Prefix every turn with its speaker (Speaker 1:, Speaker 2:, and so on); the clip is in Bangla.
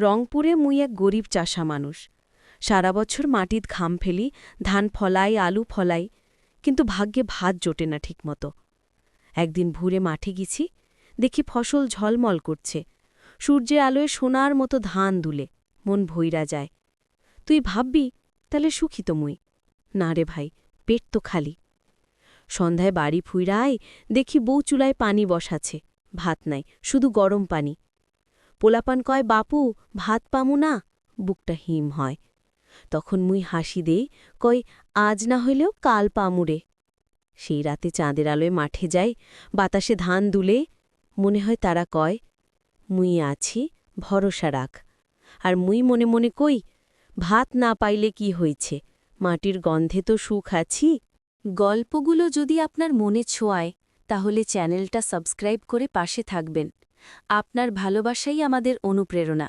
Speaker 1: রংপুরে মুই এক গরিব চাষা মানুষ। সারা বছর মাটিত ঘাম ফেলি, ধান ফলাই, আলু ফলাই, কিন্তু ভাগ্যে ভাত জোটে না ঠিকমতো। একদিন ভোরে মাঠে গেছি, দেখি ফসল ঝলমল করছে, সূর্যের আলোয় সোনার মতো ধান দুলে, মন ভইরা যায়। তুই ভাববি, তাহলে সুখী তো মুই। না রে ভাই, পেট তো খালি। সন্ধ্যায় বাড়ি ফুইরাই দেখি বউ চুলায় পানি বসাছে, ভাত নাই, শুধু গরম পানি। পোলাপান কয়, বাপু ভাত পামু না, বুকটা হিম হয়। তখন মুই হাসি দেই, কই, আজ না হইলেও কাল পামুরে। সেই রাতে চাঁদের আলোয় মাঠে যাই, বাতাসে ধান দুলে, মনে হয় তারা কয়, মুই আছি, ভরসা রাখ। আর মুই মনে মনে কই, ভাত না পাইলে কি হইছে, মাটির গন্ধে তো সুখ আছি। গল্পগুলো যদি আপনার মনে ছোঁয়ায়, তাহলে চ্যানেলটা সাবস্ক্রাইব করে পাশে থাকবেন। আপনার ভালোবাসাই আমাদের অনুপ্রেরণা।